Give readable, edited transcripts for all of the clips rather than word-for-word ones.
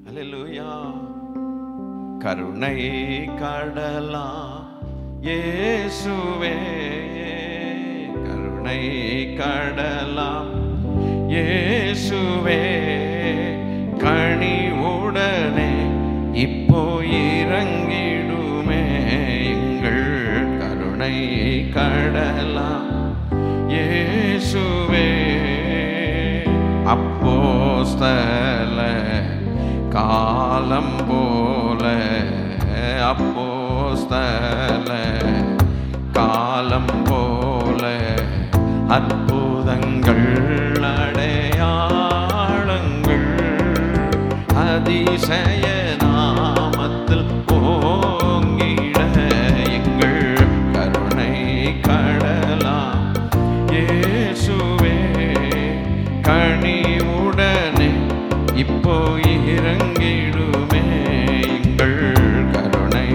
அல்லேலூயா. கருணை கடலா இயேசுவே, கருணை கடலா இயேசுவே, கனிவுடனே இப்போ இறங்கிடுமே எங்கள் கருணை கடலா இயேசுவே. அப்போஸ்தல காலம் போல, அப்போஸ்தல காலம் போல அற்புதங்கள் அடையாளங்கள் அதிசய நாமத்தில் ஓங்கிட எங்கள் கருணை கடலா இயேசுவே, கனிவுடனே இப்போ இறங்கிடுமே எங்கள் கருணை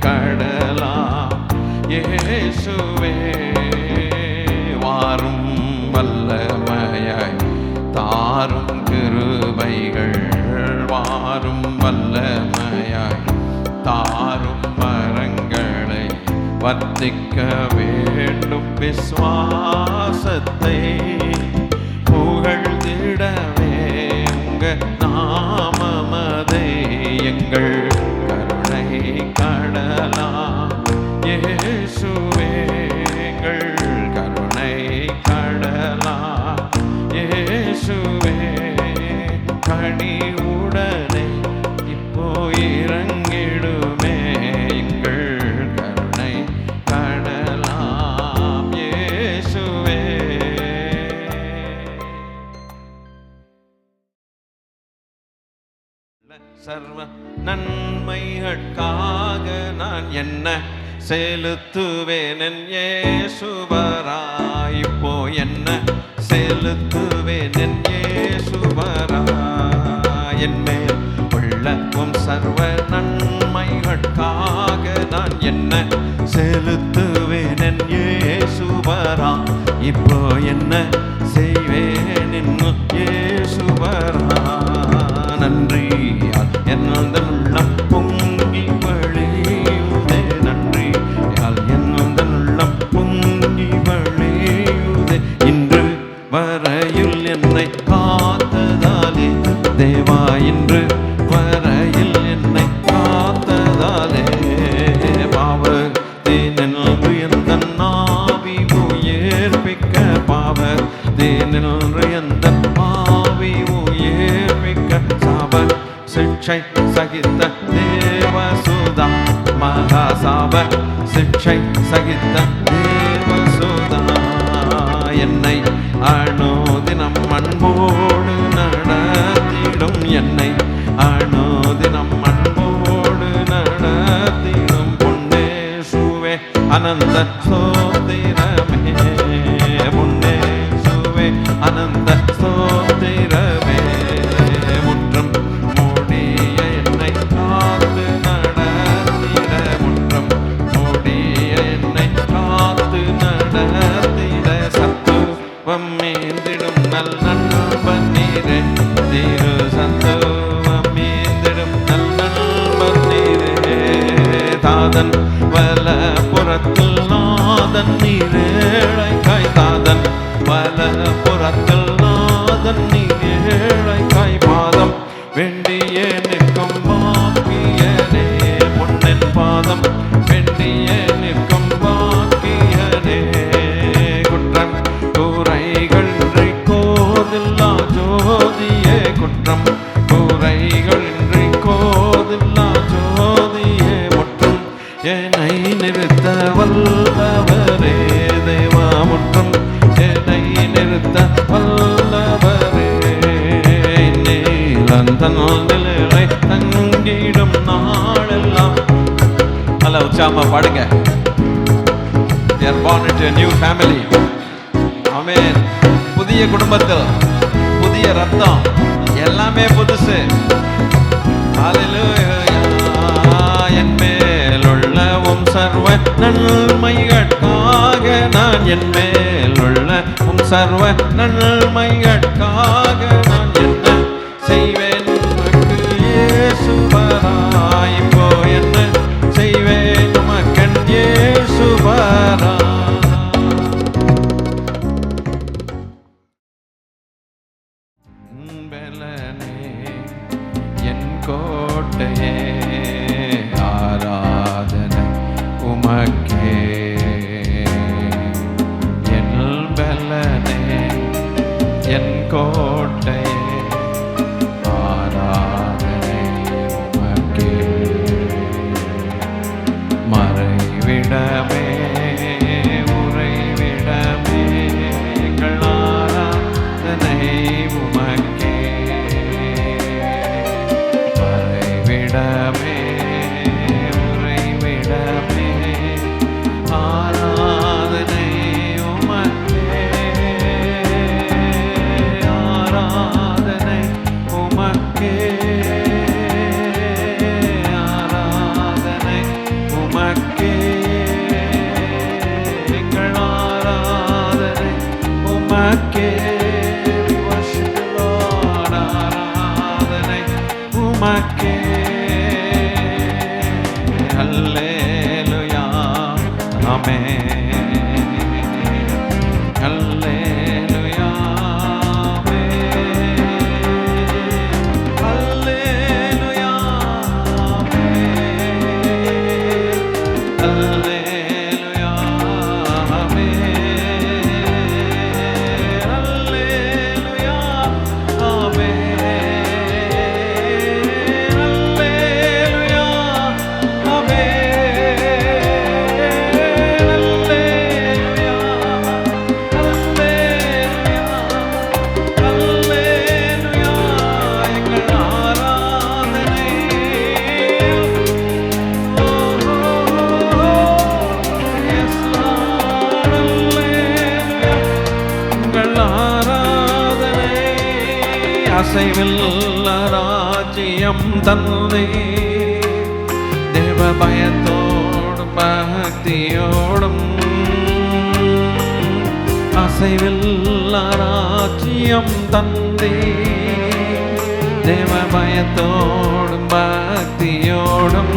கடலா இயேசுவே. வாரும் வல்லமையாய் தாரும் கிருபைகள், வாரும் வல்லமையாய் தாரும் வரங்களை வர்த்திக்க வேண்டும் விசுவாசத்தை புகழ்ந்திடவே உங்க நாமமதை எங்கள் கருணை கடலா இயேசுவே, எங்கள் கருணை கடலா இயேசுவே, கனிவுடனே இப்போ இறங்கிடுமே எங்கள் கருணை கடலா இயேசுவே. சர்வ நன்மைகளுக்காக நான் என்ன செலுத்துவேன் என் இயேசுவரா, இப்போ என்ன செலுத்துவேன் என் இயேசுவரா. என் மேல் உள்ள உம் சர்வ நன்மைகளுக்காக நான் என்ன செலுத்துவேன் என் இயேசுவரா, இப்போ என்ன செய்வேன் இன்னும் இயேசுவரா. நன்றியால் என்னுடைய உள்ளம் பொங்கி வழியுதே, நன்றியால் என்னுடைய உள்ளம் பொங்கி வழியுதே. இன்று வரையில் என்னை காத்ததாலே தேவா, இன்று வரையில் என்னை காத்ததாலே பாவத்தினின்று எந்த ஆவி உயிர்ப்பிக்க, பாவத்தினின்று எந்த ஆவி உயிர்ப்பிக்க சாப சிக்ஷை சகித்த தேவசுதா, மகாசாப சிக்ஷை சகித்த தேவசுதா. என்னை அனுதினம் அன்போடு நடத்திடும், என்னை அனுதினம் அன்போடு நடத்திடும் பொன்னேசுவே அனந்த ஸ்தோத்திரமே, பொன்னேசுவே அனந்த ஸ்தோத்திரமே. முற்றும் மூடிய என்னை காத்து நடத்திட, முற்றும் மூடிய என்னை காத்து நடத்திட சத்துவம் மீந்திடும் நல் நண்பன் நீரே, திரு சத்துவம் மீந்திடும் நல் நண்பன் நீரே. தாதன் வல புறத்தில் நாதன் நீரேழைக்காய், தாதன் வல புறத்தில் நாதன் நீரேழைக்காய். பாதம் வேண்டிய நிற்கும் பாக்கியனே, பொன்னன் பாதம் வேண்டிய நிற்கும் பாக்கியனே. குற்றம் கூரைகள் இன்றி கோதில்லா ஜோதியே, குற்றம் கூரைகள் இன்றி கோதில்லா ஜோதியே. முற்றும் என்னை நிறுத்த வல்லவரே தேவா, முற்றும் என்னை நிறுத்த வல்லவரே. நீலந்தனிலே தங்கிடும் நாளெல்லாம். நல்லா உற்சாகமா பாடுங்க. They are born into a new family. ஆமென். புதிய குடும்பத்தில் புதிய ரத்தம், எல்லாமே புதுசு. ஹல்லேலூயா. என் மேலுள்ள உம் சர்வ நன்மைகளுக்காக நான், என் மேலுள்ள உம் சர்வ நன்மைகளுக்காக நான் என்ன செய்வேன் கோட்டையே ஆராதனை உமக்கே என் பலனே என் கோட்டையே ஆராதனை உமக்கே மறைவிடமே உறைவிடமே எங்கள் ஆராதனை உமக்கே மறைவிடமே உறைவிடமே ஆராதனை உமக்கே ஆராதனை உமக்கே ஆராதனை உமக்கே எங்கள் ஆராதனை உமக்கே We worship you, Lord. ஆராதனை உமக்கே அல்லேலூயா ஆமென் அல்லேலூயா ஆமென் அல்லேலூயா ஆமென் அல்லேலூயா ஆமென் அல்லேலூயா ஆமென் அல்லேலூயா அசைவில்ல ராஜ்யம் தந்தை தேவ பயத்தோடும் பக்தியோடும் அசைவில்ல ராஜ்யம் தந்தை தேவ பயத்தோடும் பக்தியோடும்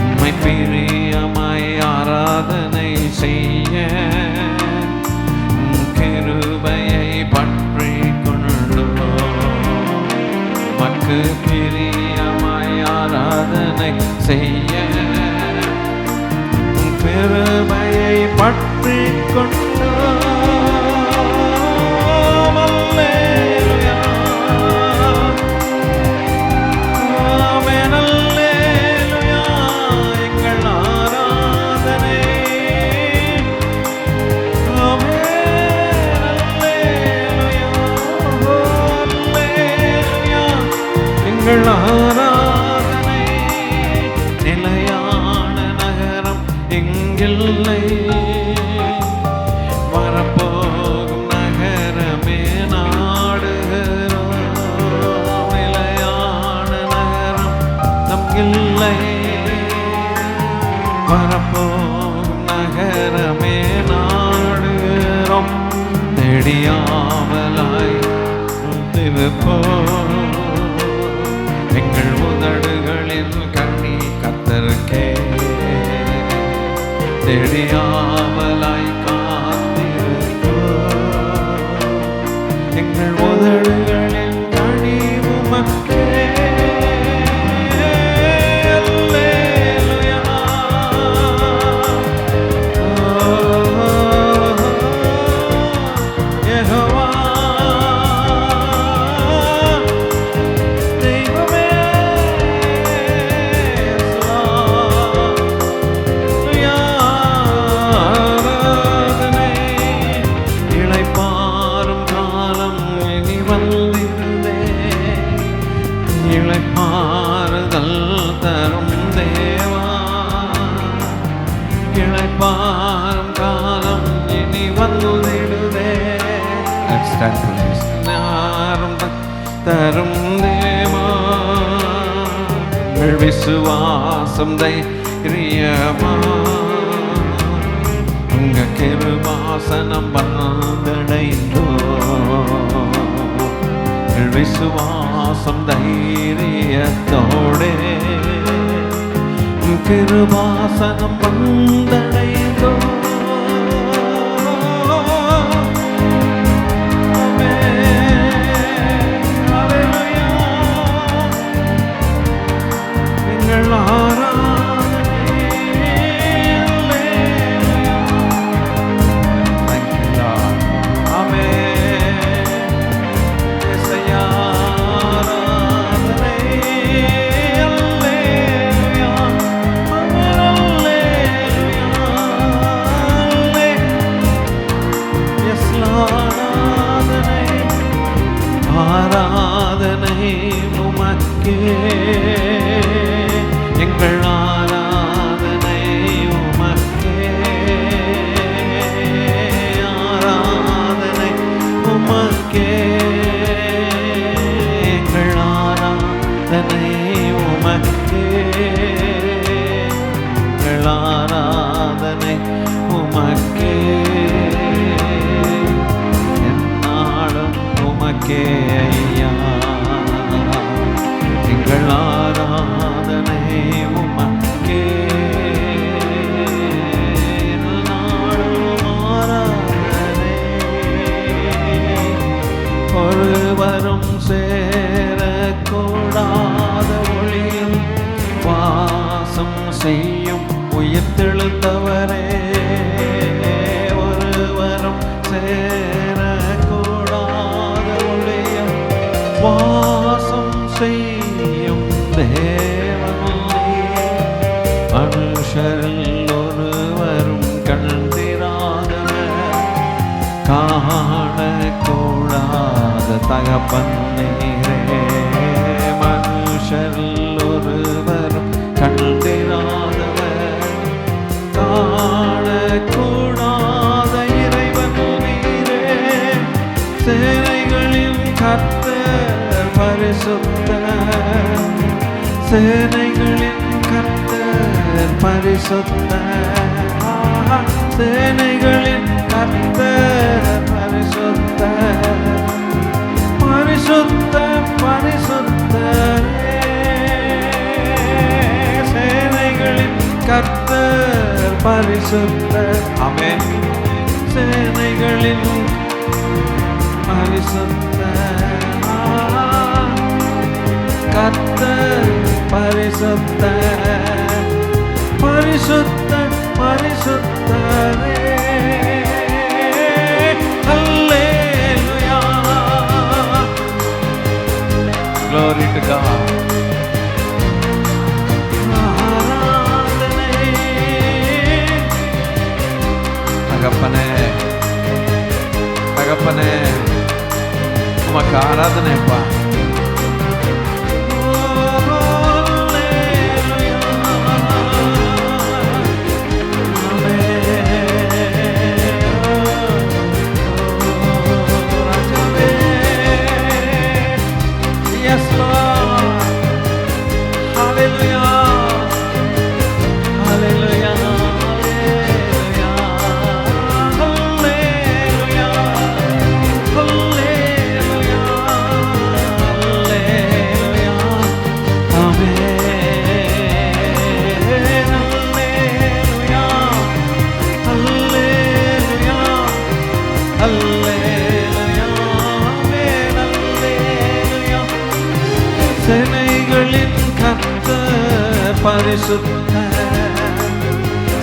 உம்மை பிரியமாய் ஆராதனை செய்ய கிருபையை பற்றி கொண்டு மக்கு பிரியமாய் ஆராதனை செய்ய கிருபையை பற்றி கொண்டு அல்லேலூயா ஆமென் அல்லேலூயா எங்கள் ஆராதனை எங்கள் ஆராதனை நிலையான நகரம் எங்கில்லை வரப்போகும் நகரமே நாடுகிறோம் நிலையான நகரம் நம்கில்லை வரப்போகும் நகரமே நாடுகிறோம் தேடியாவலாய் திருப்போம் எங்கள் உதடுகளில் கண்ணி கத்தருக்கே தெரியாமலாய் காத்திருக்கோ எங்கள் உதடுகளில் கனி உமக்கே அல்லேலூயா யெகோவா இளைப்பாறுதல் தரும் தேவா இளைப்பாறும் காலம் இனி வந்திடுதே தரும் தேவா விசுவாசம் தைரியமா உங்க கிருபாசனம் வந்தடைந்தோ விசுவாசம் தைரியத்தோடே கிருபாசனம் வந்தடைந்தோ எங்கள் ஆராதனை உமக்கே, எங்கள் ஆராதனை உமக்கே, என்னாலும் உமக்கே ஐயா. எங்கள் ஆராதனை உமக்கே, என்னாலும் ஆராதனை. ஒருவரும் சேரக்கூடாத ஒளியில் வாசம் செய்யும் உயிர்த்தெழுந்தவரே, ஒருவரும் சேரக்கூடாத ஒளியில் வாசம் செய்யும் தேவனே, மனுஷரில் ஒருவரும் கண்டிராதவர், காணக்கூடாத தகப்பன் நீரே, மனுஷரில் ஒருவரும் கண்டிராதவர், காணக்கூடாத இறைவன் நீரே, சேனைகளின் கர்த்தர் பரிசுத்தர், சேனைகளின் கர்த்தர் பரிசுத்தர், சேனைகளின் கர்த்தர் பரிசுத்தர், பரிசுத்த பரிசுத்தரே, சேனைகளின் கர்த்தர் பரிசுத்தர். ஆமென். சேனைகளின் பரிசுத்தர் கர்த்தர் பரிசுத்தர், பரிசுத்த பரிசுத்தரே. Hallelujah. Glory to God. ஆராதனை. தகப்பனே, தகப்பனே, உமக்கு ஆராதனைப்பா. சேனைகளின் கர்த்தர் பரிசுத்தர்,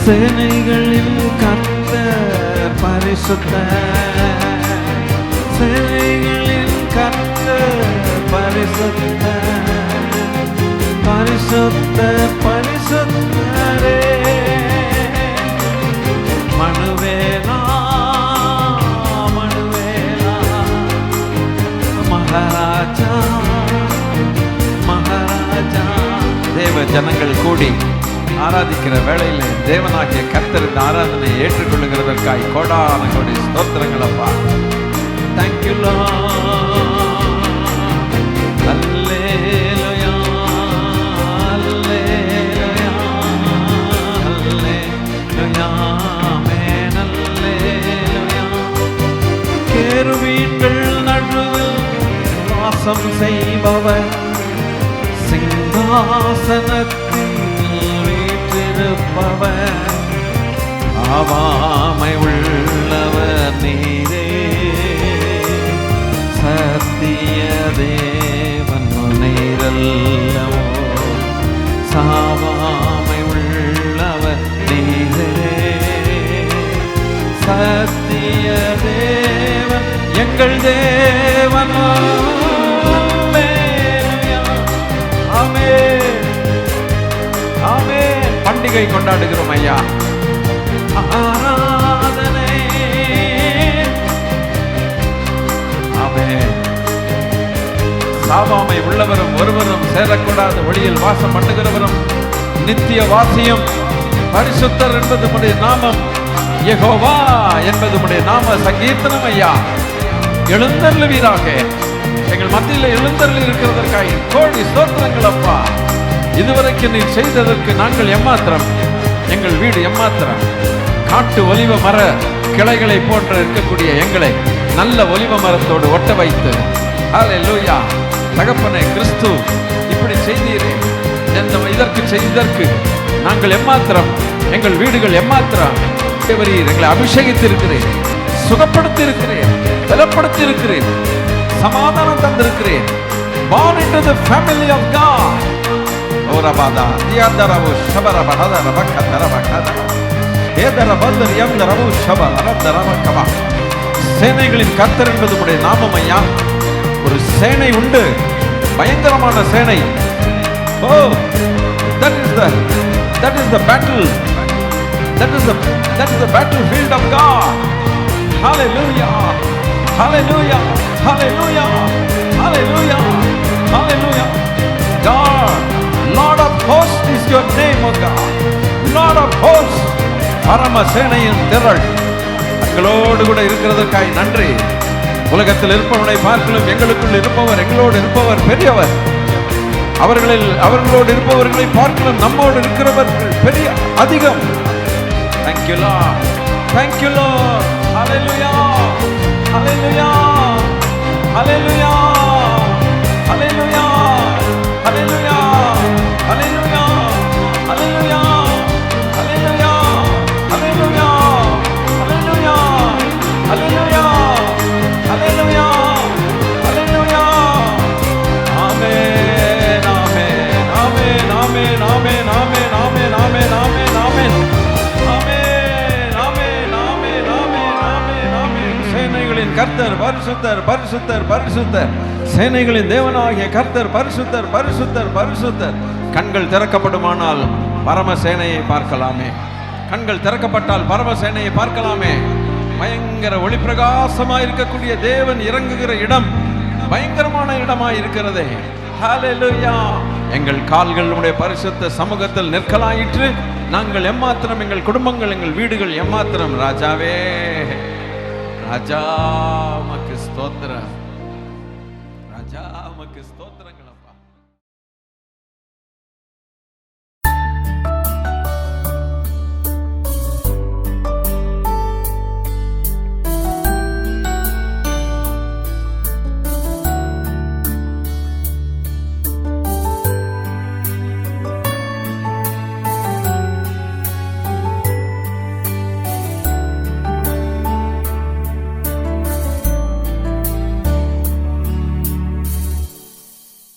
சேனைகளின் கர்த்தர் பரிசுத்தர், சேனைகளின் கர்த்தர் பரிசுத்தர், பரிசுத்த பரிசுத்தரே. மனுவேலா மனுவேலா, மகாராஜா மகாராஜா. தேவ ஜனங்கள் கூடி ஆராதிக்கிற வேளையில் தேவனாகிய கர்த்தர் இந்த ஆராதனையை ஏற்றுக்கொள்ளுகிறதற்காய் கோடான கோடி ஸ்தோத்திரங்கள் அப்பா. Thank you Lord. அல்லேலூயா அல்லேலூயா அல்லேலூயா ஆமென் அல்லேலூயா. கேருபீன்கள் நடுவில் வாசம் செய்பவர், சிங்காசனத்தில் வீற்றிருப்பவர், ஆவாமை உள்ளவர் நீரே, சத்திய தேவன் நீரல்லவோ, சாவாமை உள்ளவர் நீரே, சத்திய தேவன் எங்கள் தேவன். பண்டிகை கொண்டாடுகிறோம் ஐயா. ஆராதனை. ஆமென். சாவாமை உள்ளவரும் ஒருவரும் சேரக்கூடாத ஒளியில் வாசம் பண்ணுகிறவரும் நித்திய வாசியம் பரிசுத்தர் என்பது உடைய நாமம், யெகோவா என்பது உடைய நாம சங்கீர்த்தனம் ஐயா. எழுந்தருளுவீராக எங்கள் மத்தியில் எழுந்தருளி இருக்கிறதற்காக கோடி ஸ்தோத்திரங்கள் அப்பா. இதுவரைக்கும் நீர் செய்ததற்கு நாங்கள் எம்மாத்திரம், எங்கள் வீடு எம்மாத்திரம். காட்டு ஒலிவ மர கிளைகளை போன்ற இருக்கக்கூடிய எங்களை நல்ல ஒலிவ மரத்தோடு ஒட்ட வைத்து, ஹல்லேலூயா தகப்பனே, கிறிஸ்து இப்படி செய்தீரே, இதற்கு செய்ததற்கு நாங்கள் எம்மாத்திரம், எங்கள் வீடுகள் எம்மாத்திரம். தேவரீர் எங்களை அபிஷேகித்திருக்கிறேன், சுகப்படுத்தியிருக்கிறேன், பலப்படுத்தியிருக்கிறேன், சமாதானம் தந்திருக்கிறேன். Born into the family of God. ஓரபாதா தியாதரவு ஷபரபஹத ரபக்கதர பக்கத ஏதர பல்தர் யம்தரவு ஷபரதரமக்கமா. சேனைகளின் கர்த்தர் என்பது உடைய நாமம் ஐயா. ஒரு சேனை உண்டு, பயங்கரமான சேனை. ஓ, that is the battle. That is the battlefield of God. Hallelujah. Hallelujah. Hallelujah. Hallelujah. Hallelujah. God, Lord of hosts is your name, O God. Lord of hosts. பரம சேனையின் திரள் எங்களோடு கூட இருக்கிறதற்காக நன்றி. உலகத்தில் இருப்பவனை பார்க்கலும் எங்களுக்குள் இருப்பவர், எங்களோடு இருப்பவர் பெரியவர். அவர்களோடு இருப்பவர்களை பார்க்கலும் நம்மோடு இருக்கிறவர்கள் பெரிய அதிகம். Thank you Lord. Thank you Lord. Hallelujah. Hallelujah. Hallelujah. Hallelujah. Hallelujah. Hallelujah. Hallelujah. Hallelujah. Hallelujah. Hallelujah. Hallelujah. Hallelujah. Hallelujah. Amen. Amen. Amen. Amen. Amen. Amen. Amen. Amen. Amen. Amen. கர்த்தர் பரிசுத்தர், பரிசுத்தர், பரிசுத்தர். சேனைகளின் தேவனாகிய கர்த்தர் பரிசுத்தர், பரிசுத்தர், பரிசுத்தர். கண்கள் திறக்கப்படுமானால் பரம சேனையை பார்க்கலாமே. கண்கள் திறக்கப்பட்டால் பரம சேனையை பார்க்கலாமே. பயங்கர ஒளி பிரகாசமாய் இருக்கக்கூடிய தேவன் இறங்குகிற இடம் பயங்கரமான இடமாய் இருக்கிறதே. ஹல்லேலூயா. எங்கள் கால்கள் உடைய பரிசுத்த சமூகத்தில் நிற்கலாயிற்று. நாங்கள் எம்மாத்திரம், எங்கள் குடும்பங்கள், எங்கள் வீடுகள் எம்மாத்திரம். ராஜாவே, ராஜா உமக்கு ஸ்தோத்திரம், ராஜா உமக்கு ஸ்தோத்திரங்கள்.